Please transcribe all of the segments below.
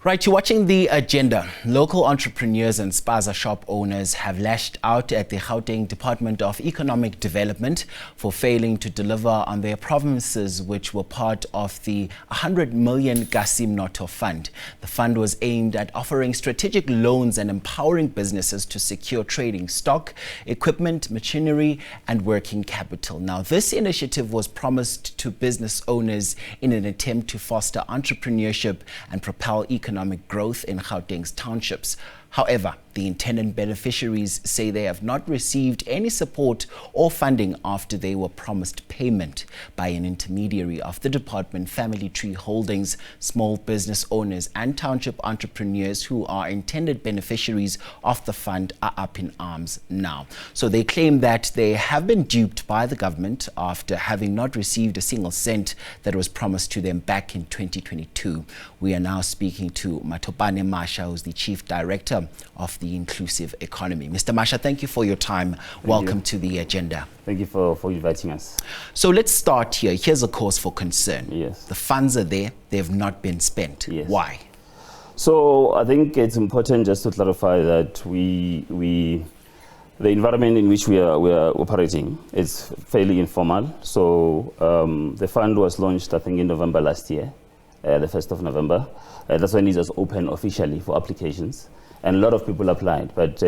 Right, you're watching The Agenda. Local entrepreneurs and spaza shop owners have lashed out at the Gauteng Department of Economic Development for failing to deliver on their promises, which were part of the 100 million Mnotho Fund. The fund was aimed at offering strategic loans and empowering businesses to secure trading stock, equipment, machinery, and working capital. Now, this initiative was promised to business owners in an attempt to foster entrepreneurship and propel economic growth in Gauteng's townships. However, the intended beneficiaries say they have not received any support or funding after they were promised payment by an intermediary of the department. Family Tree Holdings, small business owners and township entrepreneurs who are intended beneficiaries of the fund are up in arms now. So they claim that they have been duped by the government after having not received a single cent that was promised to them back in 2022. We are now speaking to Mathopane Masha, who's the Chief Director of the Inclusive Economy. Mr. Masha, thank you for your time. Welcome to The Agenda. Thank you for inviting us. So let's start here. Here's a cause for concern. Yes. The funds are there. They have not been spent. Yes. Why? So I think it's important just to clarify that the environment in which we are operating is fairly informal. So the fund was launched, I think, in November last year, the 1st of November. That's when it was open officially for applications. And a lot of people applied, but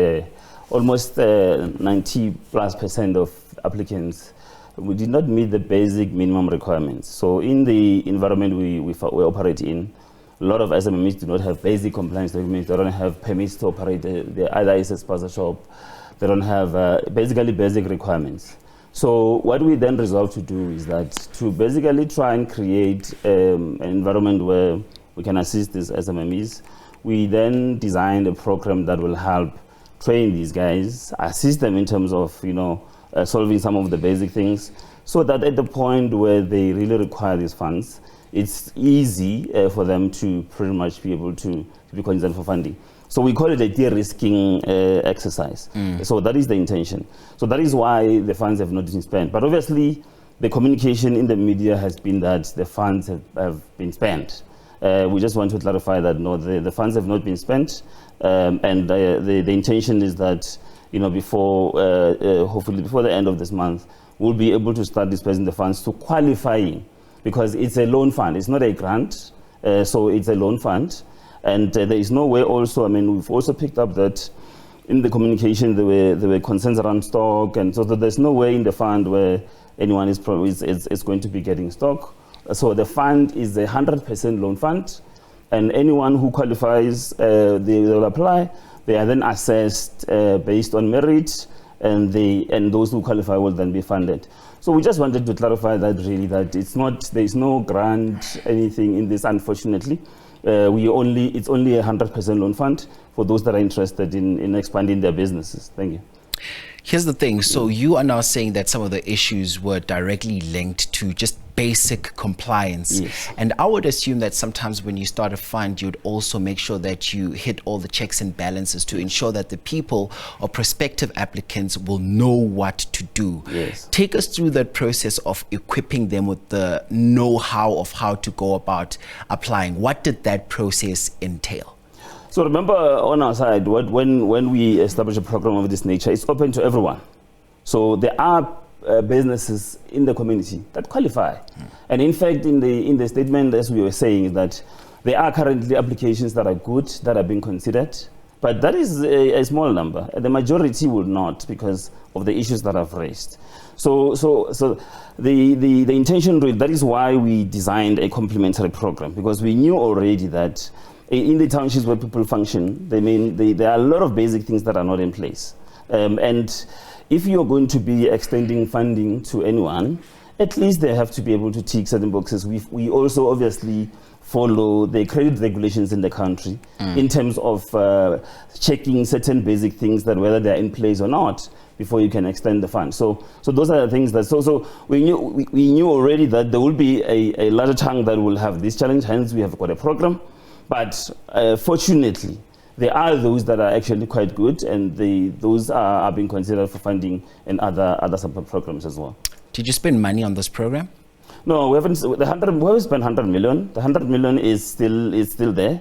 almost 90+% of applicants we did not meet the basic minimum requirements. So in the environment we operate in, a lot of SMEs do not have basic compliance documents. They don't have permits to operate. They either is a spaza shop. They don't have basically basic requirements. So what we then resolved to do is that to basically try and create an environment where we can assist these SMEs. We then designed a program that will help train these guys, assist them in terms of, solving some of the basic things, so that at the point where they really require these funds, it's easy for them to pretty much be able to be considered for funding. So we call it a de-risking exercise. So that is the intention. So that is why the funds have not been spent. But obviously, the communication in the media has been that the funds have been spent. We just want to clarify that no, the funds have not been spent, and the intention is that hopefully before the end of this month, we'll be able to start dispersing the funds to qualifying, because it's a loan fund. It's not a grant, so it's a loan fund, and there is no way. Also, we've also picked up that in the communication there were concerns around stock, and so there's no way in the fund where anyone is going to be getting stock. So the fund is a 100% loan fund, and anyone who qualifies, they will apply. They are then assessed based on merit, and those who qualify will then be funded. So we just wanted to clarify that really, that there is no grant, anything in this, unfortunately. It's only a 100% loan fund for those that are interested in expanding their businesses. Thank you. Here's the thing. So you are now saying that some of the issues were directly linked to just basic compliance. Yes. And I would assume that sometimes when you start a fund, you'd also make sure that you hit all the checks and balances to ensure that the people or prospective applicants will know what to do. Yes. Take us through that process of equipping them with the know-how of how to go about applying. What did that process entail? So remember, on our side, when we establish a program of this nature, it's open to everyone. So there are businesses in the community that qualify. And in fact, in the statement, as we were saying, that there are currently applications that are good, that are being considered, but that is a small number. The majority will not, because of the issues that I've raised. So the intention, that is why we designed a complementary program, because we knew already that in the townships where people function, there are a lot of basic things that are not in place. And if you're going to be extending funding to anyone, at least they have to be able to tick certain boxes. We also obviously follow the credit regulations in the country in terms of checking certain basic things, that whether they're in place or not, before you can extend the fund. So those are the things that, so we knew already that there will be a larger chunk that will have this challenge, hence we have got a program. But fortunately, there are those that are actually quite good, and those are being considered for funding and other support programs as well. Did you spend money on this program? No, we haven't. We haven't spent 100 million. The 100 million is still there.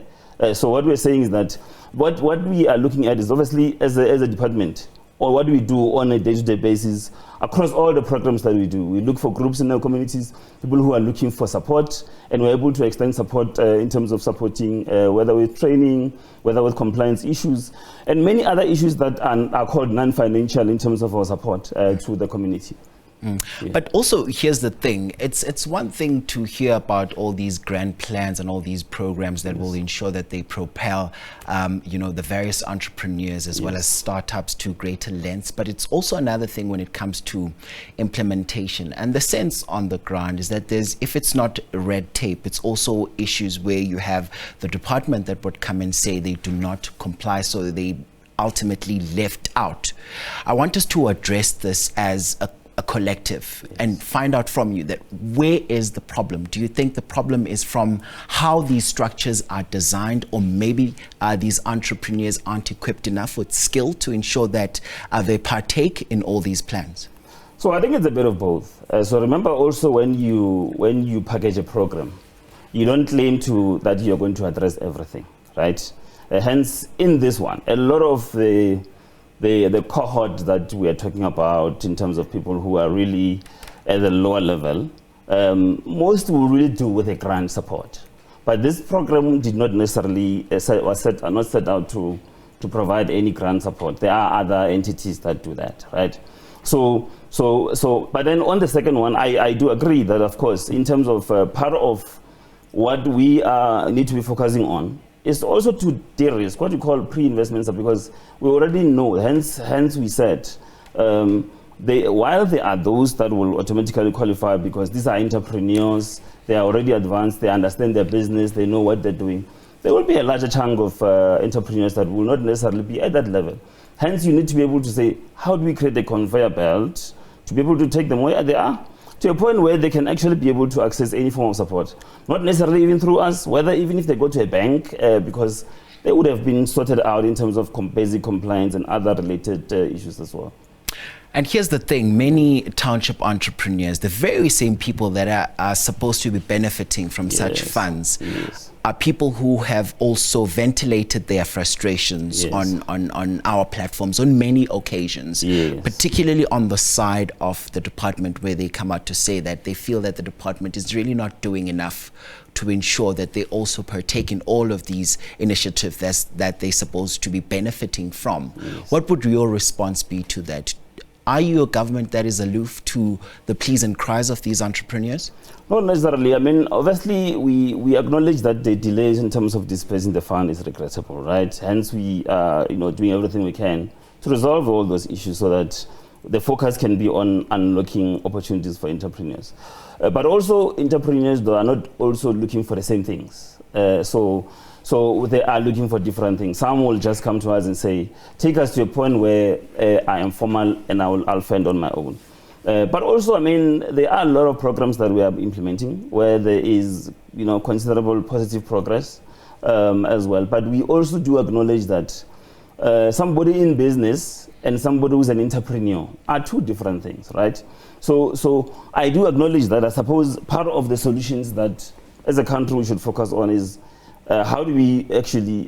So what we're saying is that what we are looking at is obviously as a department, or what we do on a day-to-day basis across all the programs that we do. We look for groups in our communities, people who are looking for support, and we're able to extend support in terms of supporting, whether with training, whether with compliance issues, and many other issues that are called non-financial in terms of our support to the community. Yeah. But also, here's the thing. It's one thing to hear about all these grand plans and all these programs that will ensure that they propel, the various entrepreneurs as well as startups to greater lengths. But it's also another thing when it comes to implementation. And the sense on the ground is that if it's not red tape, it's also issues where you have the department that would come and say they do not comply, so they ultimately left out. I want us to address this as a collective and find out from you that where is the problem? Do you think the problem is from how these structures are designed, or maybe these entrepreneurs aren't equipped enough with skill to ensure that they partake in all these plans? So I think it's a bit of both. So remember also when you package a program, you don't claim that you're going to address everything, right? Hence, in this one, a lot of the cohort that we are talking about in terms of people who are really at the lower level, most will really do with a grant support. But this program did not necessarily not set out to provide any grant support. There are other entities that do that, right? But then on the second one, I do agree that, of course, in terms of part of what we need to be focusing on is also to de-risk what you call pre-investments, because we already know, hence we said, while there are those that will automatically qualify because these are entrepreneurs, they are already advanced, they understand their business, they know what they're doing, there will be a larger chunk of entrepreneurs that will not necessarily be at that level. Hence, you need to be able to say, how do we create a conveyor belt to be able to take them where they are, to a point where they can actually be able to access any form of support. Not necessarily even through us, even if they go to a bank, because they would have been sorted out in terms of basic compliance and other related issues as well. And here's the thing, many township entrepreneurs, the very same people that are supposed to be benefiting from such funds, are people who have also ventilated their frustrations on our platforms on many occasions, particularly on the side of the department, where they come out to say that they feel that the department is really not doing enough to ensure that they also partake in all of these initiatives that they're supposed to be benefiting from. What would your response be to that? Are you a government that is aloof to the pleas and cries of these entrepreneurs? Not necessarily. I mean, obviously, we acknowledge that the delays in terms of dispersing the fund is regrettable, right? Hence, we are doing everything we can to resolve all those issues so that the focus can be on unlocking opportunities for entrepreneurs. But also, entrepreneurs, though, are not also looking for the same things. So they are looking for different things. Some will just come to us and say, take us to a point where I am formal and I'll fend on my own. But also, I mean, there are a lot of programs that we are implementing where there is, considerable positive progress as well. But we also do acknowledge that somebody in business and somebody who's an entrepreneur are two different things, right? So I do acknowledge that. I suppose part of the solutions that as a country we should focus on is how do we actually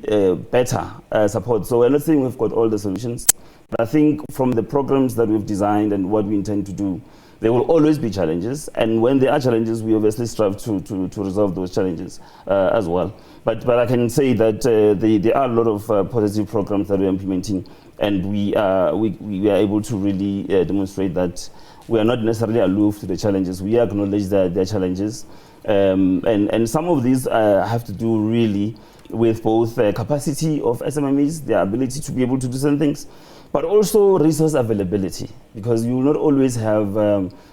better support? So we're not saying we've got all the solutions, but I think from the programs that we've designed and what we intend to do, there will always be challenges. And when there are challenges, we obviously strive to resolve those challenges as well. But I can say that there are a lot of positive programs that we're implementing, and we are able to really demonstrate that we are not necessarily aloof to the challenges. We acknowledge that there are challenges. And some of these have to do really with both the capacity of SMMEs, their ability to be able to do certain things, but also resource availability, because you will not always have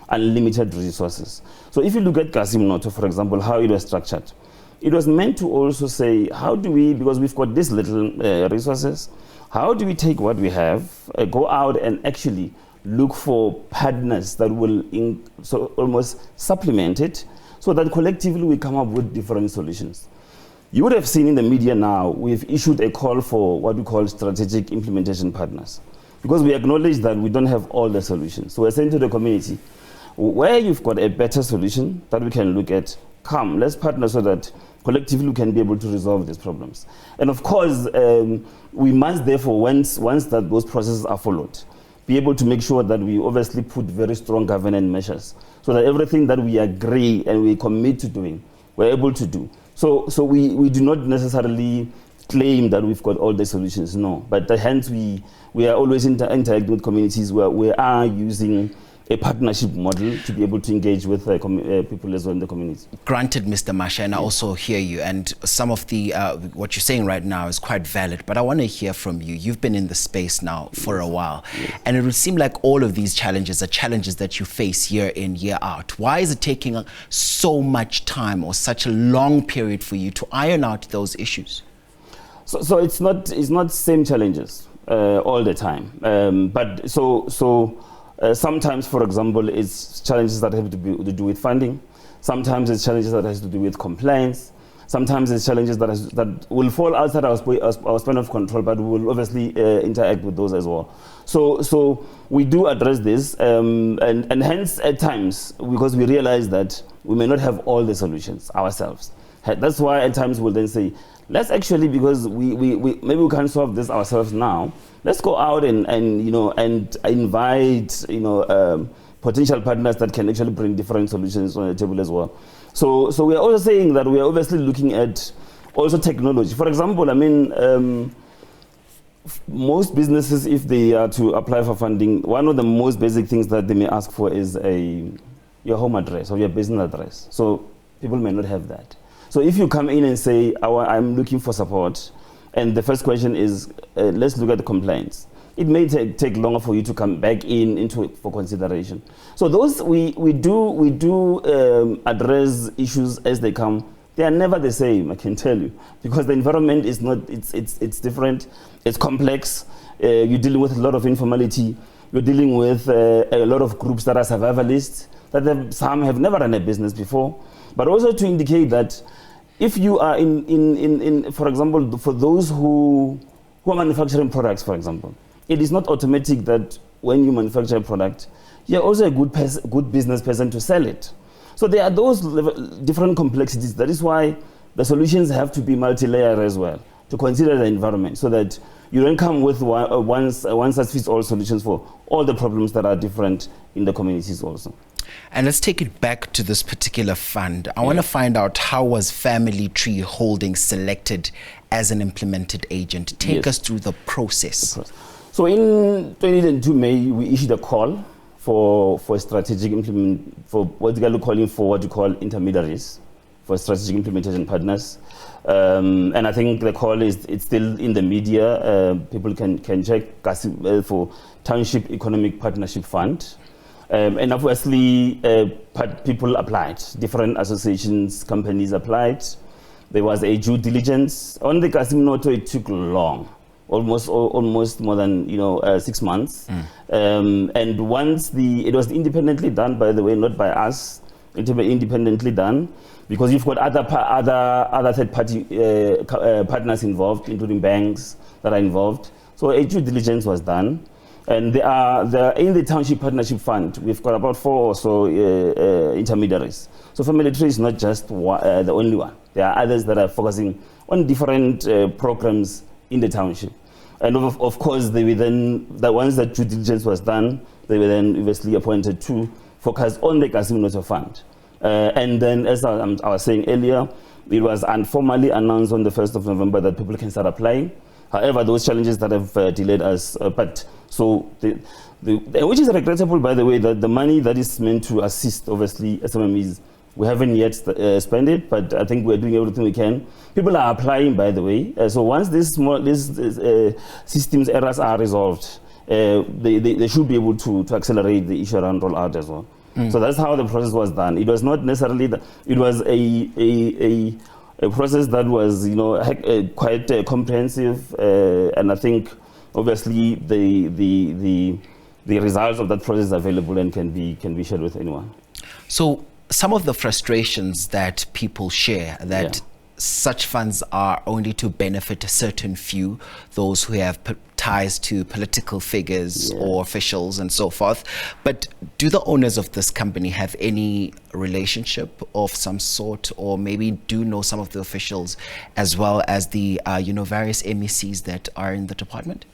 unlimited resources. So if you look at Mnotho, for example, how it was structured, it was meant to also say, how do we, because we've got this little resources, how do we take what we have, go out and actually look for partners that will so almost supplement it, so that collectively we come up with different solutions. You would have seen in the media now, we've issued a call for what we call strategic implementation partners, because we acknowledge that we don't have all the solutions. So we're saying to the community, where you've got a better solution that we can look at, come, let's partner so that collectively we can be able to resolve these problems. And of course, we must therefore, once that those processes are followed, be able to make sure that we obviously put very strong governance measures so that everything that we agree and we commit to doing, we're able to do. So we do not necessarily claim that we've got all the solutions, no. But hence we are always interacting with communities where we are using a partnership model to be able to engage with people as well in the community. Granted, Mr. Masha, and I also hear you, and some of the what you're saying right now is quite valid, but I want to hear from you. You've been in the space now for a while, and it would seem like all of these challenges are challenges that you face year in, year out. Why is it taking so much time or such a long period for you to iron out those issues? So it's not same challenges all the time, but sometimes, for example, it's challenges that have to do with funding. Sometimes it's challenges that has to do with compliance. Sometimes it's challenges that will fall outside our span of control, but we will obviously interact with those as well. So we do address this, and hence at times, because we realize that we may not have all the solutions ourselves. That's why at times we'll then say, let's actually, because we maybe we can't solve this ourselves now, let's go out and invite potential partners that can actually bring different solutions on the table as well. So we are also saying that we are obviously looking at also technology. For example, I mean, most businesses, if they are to apply for funding, one of the most basic things that they may ask for is your home address or your business address. So people may not have that. So if you come in and say, I'm looking for support, and the first question is, let's look at the complaints. It may take longer for you to come back for consideration. So those we do address issues as they come. They are never the same, I can tell you, because the environment is not. It's different. It's complex. You're dealing with a lot of informality. You're dealing with a lot of groups that are survivalists. Some have never run a business before, but also to indicate that if you are for example, for those who are manufacturing products, for example, it is not automatic that when you manufacture a product, you're also a good business person to sell it. So there are those different complexities. That is why the solutions have to be multi-layered as well, to consider the environment, so that you don't come with one size fits all solutions for all the problems that are different in the communities also. And let's take it back to this particular fund. I want to find out, how was Family Tree Holdings selected as an implemented agent? Take us through the process. So in 2022 May, we issued a call for strategic for what we call intermediaries, for strategic implementation partners. And I think the call it's still in the media. People can check for Township Economy Partnership Fund. And obviously, people applied. Different associations, companies applied. There was a due diligence. On the Mnotho, it took long, almost more than 6 months. And once it was independently done, by the way, not by us, independently done, because you've got other third-party partners involved, including banks that are involved. So a due diligence was done. And there are in the Township Partnership Fund, we've got about 4 or so intermediaries. So Family Tree is not just the only one. There are others that are focusing on different programs in the township. And of course, they were then, once that due diligence was done, they were then obviously appointed to focus on the Mnotho Fund. And then, as I was saying earlier, it was informally announced on the 1st of November that people can start applying. However, those challenges that have delayed us, which is regrettable, by the way, that the money that is meant to assist, obviously, SMMEs, we haven't yet spent it, but I think we're doing everything we can. People are applying, by the way. So once these systems errors are resolved, they should be able to accelerate the issue around rollout as well. So that's how the process was done. It was not necessarily it was a process that was, quite comprehensive, and I think obviously the results of that process are available and can be shared with anyone. So some of the frustrations that people share, that such funds are only to benefit a certain few, those who have ties to political figures or officials and so forth. But do the owners of this company have any relationship of some sort, or maybe do know some of the officials as well as the various MECs that are in the department?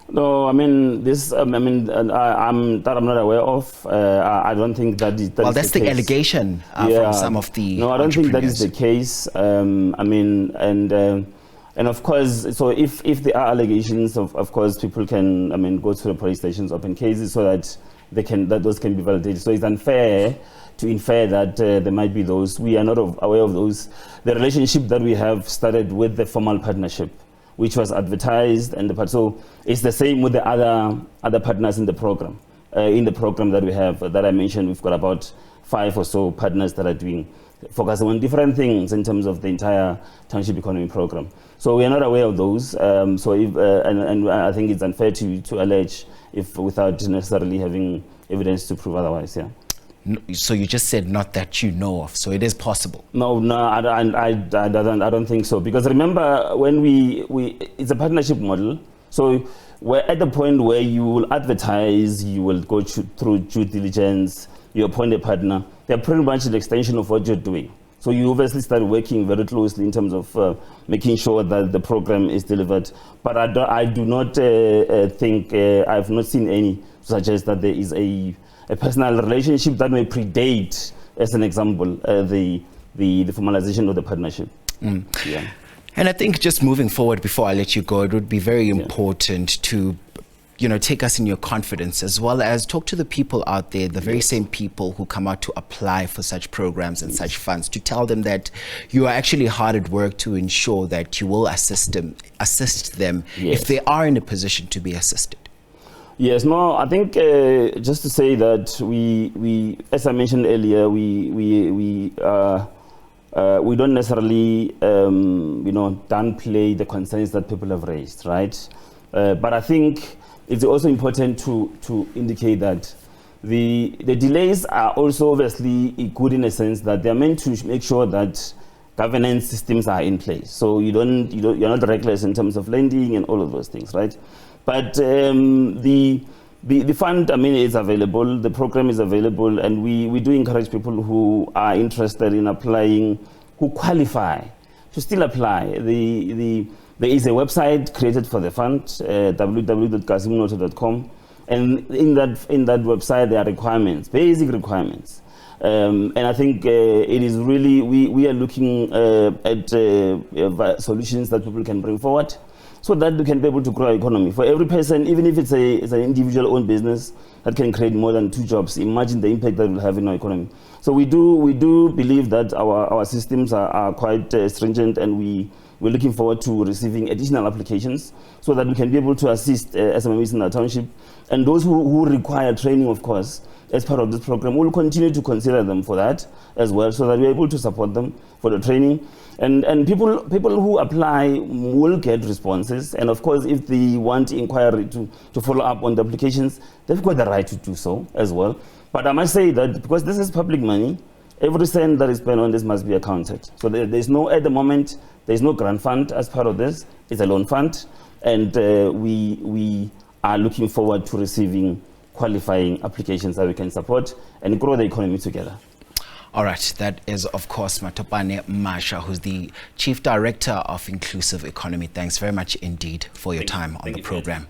No, I mean this. I'm not aware of. I don't think that is. Well, that's the allegation from some of the. No, I don't think that is the case. And of course, so if there are allegations, of course, people can go to the police stations, open cases, so that those can be validated. So it's unfair to infer that there might be those. We are not aware of those. The relationship that we have started with the formal partnership, which was advertised, and so it's the same with the other partners in the program. In the program that we have, that I mentioned, we've got about 5 or so partners that are focusing on different things in terms of the entire Township Economy program. So we are not aware of those. So if, and I think it's unfair to allege without necessarily having evidence to prove otherwise. Yeah. So you just said not that you know of, so it is possible. No, I don't think so. Because remember, when it's a partnership model. So we're at the point where you will advertise, you will go through due diligence, you appoint a partner. They're pretty much an extension of what you're doing. So you obviously start working very closely in terms of making sure that the program is delivered. But I do not think, I've not seen any suggest that there is a personal relationship that may predate, as an example, the formalization of the partnership. Yeah. And I think just moving forward, before I let you go, it would be very important to take us in your confidence, as well as talk to the people out there, the very same people who come out to apply for such programs and such funds, to tell them that you are actually hard at work to ensure that you will assist them if they are in a position to be assisted. Yes, no, I think just to say that we as I mentioned earlier, we don't necessarily downplay the concerns that people have raised, right? But I think it's also important to indicate that the delays are also obviously good in a sense that they are meant to make sure that governance systems are in place. So you're not reckless in terms of lending and all of those things, right? But the fund, is available, the program is available, and we do encourage people who are interested in applying, who qualify, to still apply. There is a website created for the fund, www.kasimnoto.com, and in that website there are requirements, basic requirements. And I think it is really, we are looking at solutions that people can bring forward, so that we can be able to grow our economy. For every person, even if it's an individual-owned business that can create more than 2 jobs, imagine the impact that it will have in our economy. So we do believe that our systems are quite stringent, and we're looking forward to receiving additional applications so that we can be able to assist SMMEs in our township. And those who require training, of course, as part of this program, we'll continue to consider them for that as well, so that we're able to support them for the training. And people who apply will get responses. And of course, if they want inquiry to follow up on the applications, they've got the right to do so as well. But I must say that because this is public money, every cent that is spent on this must be accounted. So there's no, at the moment, there's no grant fund as part of this. It's a loan fund. And we are looking forward to receiving qualifying applications that we can support and grow the economy together. All right, that is, of course, Mathopane Masha, who's the Chief Director of Inclusive Economy. Thanks very much indeed for your time on the program.